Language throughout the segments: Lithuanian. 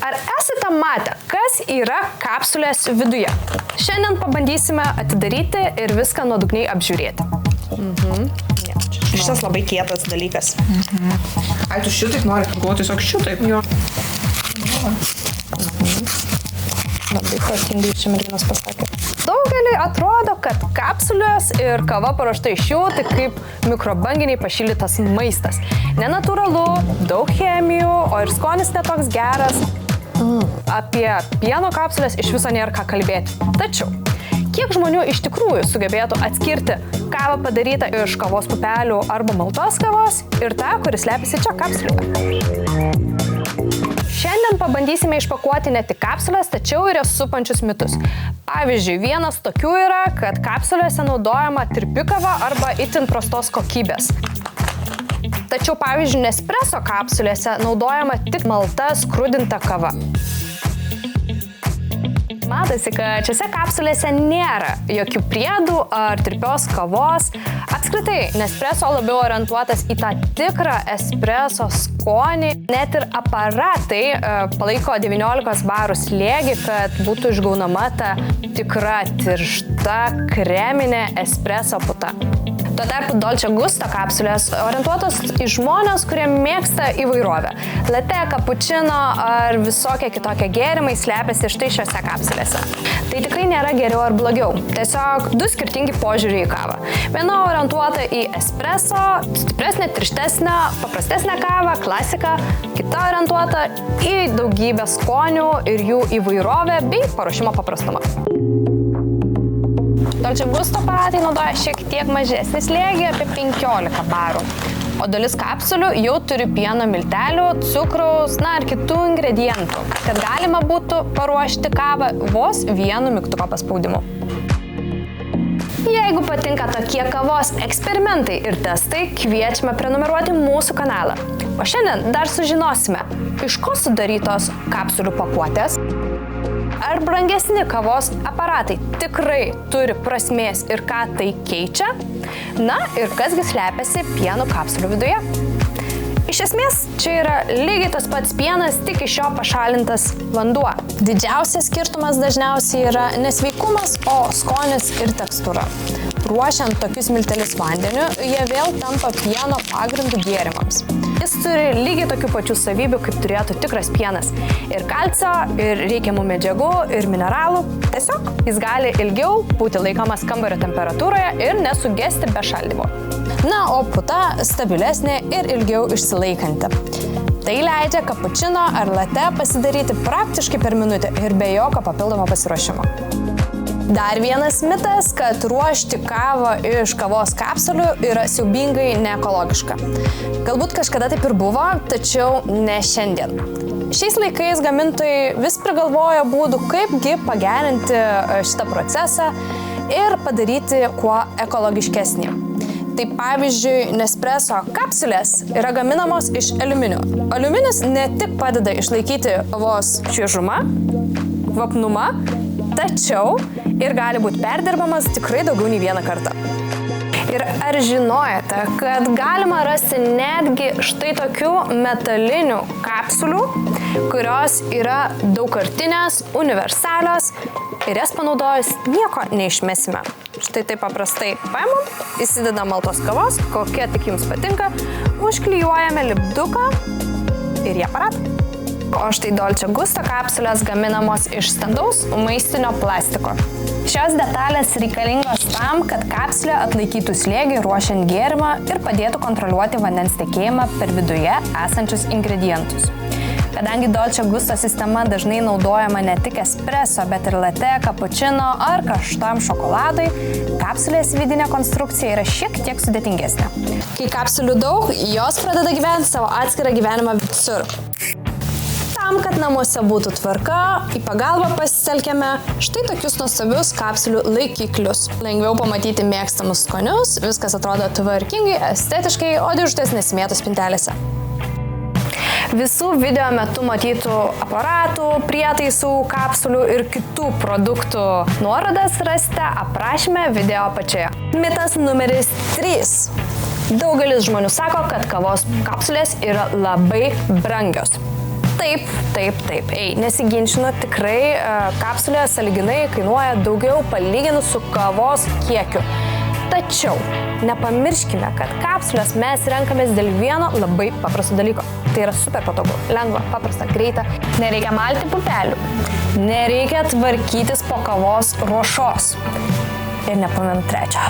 Ar esate matę, kas yra kapsulės viduje? Šiandien pabandysime atidaryti ir viską nuodugniai apžiūrėti. Šitas labai kietas dalykas. Ai, tu šitaip nori, gal tiesiog šitaip? Jo. Labai protingai čia merginos pasakė. Daugeliui atrodo, kad kapsulės ir kava paruošta iš jų tai kaip mikrobanginiai pašildytas maistas. Nenatūralu, daug chemijų, o ir skonis netoks geras. Apie pieno kapsulės iš viso nėra ką kalbėti. Tačiau, kiek žmonių iš tikrųjų sugebėtų atskirti kavą padarytą iš kavos pupelių arba maltos kavos ir tą, kuris slepiasi čia kapsulėje? Šiandien pabandysime išpakuoti ne tik kapsulės, tačiau ir jas supančius mitus. Pavyzdžiui, vienas tokių yra, kad kapsulėse naudojama tirpi kava arba itin prastos kokybės. Tačiau, pavyzdžiui, Nespresso kapsulėse naudojama tik malta skrudinta kava. Matosi, kad šiose kapsulėse nėra jokių priedų ar tirpios kavos. Apskritai, Nespresso labiau orientuotas į tą tikrą espresso skonį. Net ir aparatai palaiko 19 barų slėgį, kad būtų išgaunama ta tikra tiršta kreminė espresso puta. Tuo tarpu Dolce Gusto kapsulės orientuotos į žmonės, kurie mėgsta įvairovę. Latte, cappuccino ar visokie kitokie gėrimai slepiasi štai šiose kapsulėse. Tai tikrai nėra geriau ar blogiau. Tiesiog du skirtingi požiūriai į kavą. Viena orientuota į espresso, stipresnę, tirštesnę, paprastesnę kavą, klasiką. Kita orientuota į daugybę skonių ir jų įvairovę bei paruošimo paprastumą. Dolce Gusto aparatai naudoja šiek tiek mažesnį slėgį, apie 15 barų. O dalis kapsulių jau turi pieno miltelių, cukraus, ir kitų ingredientų, kad galima būtų paruošti kavą vos vienu mygtuko paspaudimu. Jeigu patinka tokie kavos eksperimentai ir testai, kviečiame prenumeruoti mūsų kanalą. O šiandien dar sužinosime, iš ko sudarytos kapsulių pakuotės, ar brangesni kavos aparatai tikrai turi prasmės ir ką tai keičia, ir kasgi slepiasi pieno kapsulių viduje. Iš esmės, čia yra lygiai tas pats pienas, tik iš jo pašalintas vanduo. Didžiausias skirtumas dažniausiai yra nesveikumas, o skonis ir tekstūra. Ruošiant tokius miltelius vandeniu, jie vėl tampa pieno pagrindų gėrimams. Jis turi lygiai tokių pačių savybių, kaip turėtų tikras pienas. Ir kalcio, ir reikiamų medžiagų, ir mineralų. Tiesiog jis gali ilgiau būti laikomas kambario temperatūroje ir nesugesti be šaldymo. O puta stabilesnė ir ilgiau išsilaikanti. Tai leidžia cappuccino ar latte pasidaryti praktiškai per minutę ir be jokio papildomo pasiruošimo. Dar vienas mitas, kad ruošti kavą iš kavos kapsulių yra siaubingai neekologiška. Galbūt kažkada taip ir buvo, tačiau ne šiandien. Šiais laikais gamintojai vis prigalvoja būdų, kaipgi pagerinti šitą procesą ir padaryti kuo ekologiškesnį. Tai pavyzdžiui, Nespresso kapsulės yra gaminamos iš aliuminio. Aliuminis ne tik padeda išlaikyti kavos šviežumą, kvapnumą, tačiau ir gali būti perdirbamas tikrai daugiau nei vieną kartą. Ir ar žinojate, kad galima rasti netgi štai tokių metalinių kapsulių, kurios yra daugkartinės, universalios ir jas panaudojus nieko neišmesime. Štai taip paprastai paimam, įsidedam maltos kavos, kokia tik jums patinka, užklijuojame lipduką ir į aparatą. O štai Dolce Gusto kapsulės gaminamos iš standaus maistinio plastiko. Šios detalės reikalingos tam, kad kapsulė atlaikytų slėgį ruošiant gėrimą ir padėtų kontroliuoti vandens tekėjimą per viduje esančius ingredientus. Kadangi Dolce Gusto sistema dažnai naudojama ne tik espresso, bet ir latte, cappuccino ar karštam šokoladui, kapsulės vidinė konstrukcija yra šiek tiek sudėtingesnė. Kai kapsulių daug, jos pradeda gyventi savo atskirą gyvenimą visur. Tam, kad namuose būtų tvarka, į pagalbą pasitelkiame štai tokius nuostabius kapsulių laikiklius. Lengviau pamatyti mėgstamus skonius, viskas atrodo tvarkingai, estetiškai, o dėžutės nesimėto spintelėse. Visų video metu matytų aparatų, prietaisų, kapsulių ir kitų produktų nuorodas rasite aprašyme video apačioje. Mitas numeris 3. Daugelis žmonių sako, kad kavos kapsulės yra labai brangios. Taip. Ei, nesiginčinu, tikrai kapsulė sąlyginai kainuoja daugiau palyginus su kavos kiekiu. Tačiau nepamirškime, kad kapsulės mes renkamės dėl vieno labai paprasto dalyko. Tai yra super patogu, lengva, paprasta, greita. Nereikia malti pupelių, nereikia tvarkytis po kavos ruošos. Ir nepamenu trečio.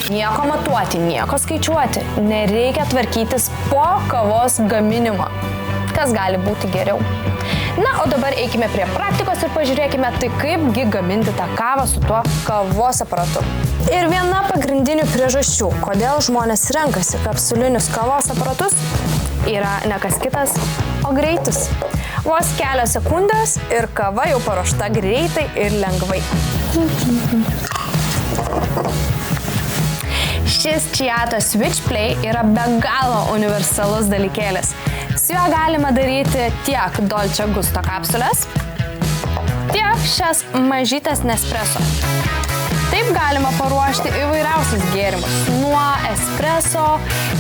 Nieko matuoti, nieko skaičiuoti, nereikia tvarkytis po kavos gaminimo. Kas gali būti geriau? Na, o dabar eikime prie praktikos ir pažiūrėkime, tai kaipgi gaminti tą kavą su tuo kavos aparatu. Ir viena pagrindinių priežasčių, kodėl žmonės renkasi kapsulinius kavos aparatus, yra ne kas kitas, o greitis. Vos kelios sekundės ir kava jau paruošta greitai ir lengvai. Šis Chiato Switch Play yra be galo universalus dalykėlis. Su juo galima daryti tiek Dolce Gusto kapsulės, tiek šias mažytės Nespresso. Taip galima paruošti įvairiausius gėrimus, nuo espresso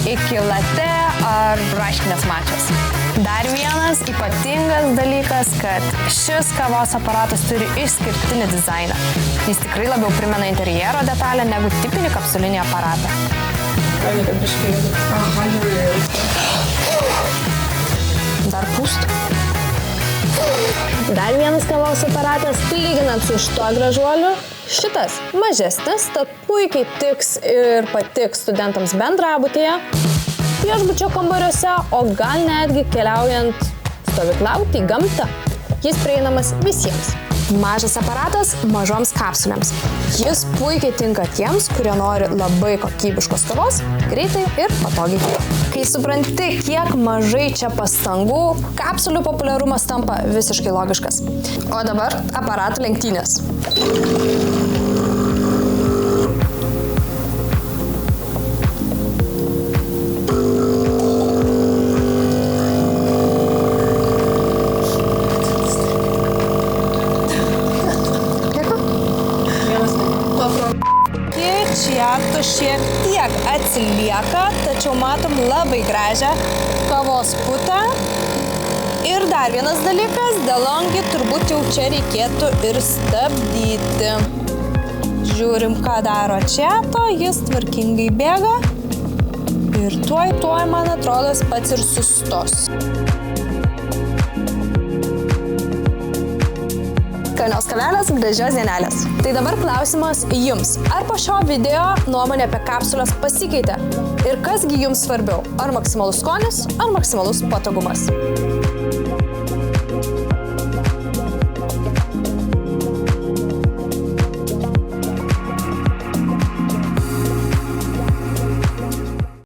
iki latte ar braškinės mačios. Dar vienas ypatingas dalykas, kad šis kavos aparatas turi išskirtinį dizainą. Jis tikrai labiau primena interjero detalę negu tipinį kapsulinį aparatą. Dar pūst. Dar vienas kavos aparatas, lyginant su šituo gražuoliu, šitas mažesnis, tad puikiai tiks ir patiks studentams bendrabutyje, viešbučio kambariuose, o gal netgi keliaujant stovyklauti į gamtą. Jis prieinamas visiems. Mažas aparatas mažoms kapsulėms. Jis puikiai tinka tiems, kurie nori labai kokybiškos kavos, greitai ir patogiai. Kai supranti, kiek mažai čia pastangų, kapsulių populiarumas tampa visiškai logiškas. O dabar aparatų lenktynės. Chiato šiek tiek atsilieka, tačiau matom labai gražią kavos putą. Ir dar vienas dalykas, DeLonghi turbūt jau čia reikėtų ir stabdyti. Žiūrim, ką daro Chiato, jis tvarkingai bėga. Ir tuoj, man atrodo, pats ir sustos. Skanios kavelės, gražios dienelės. Tai dabar klausimas jums. Ar po šio video nuomonė apie kapsulės pasikeitė? Ir kasgi jums svarbiau? Ar maksimalus skonis, ar maksimalus patogumas?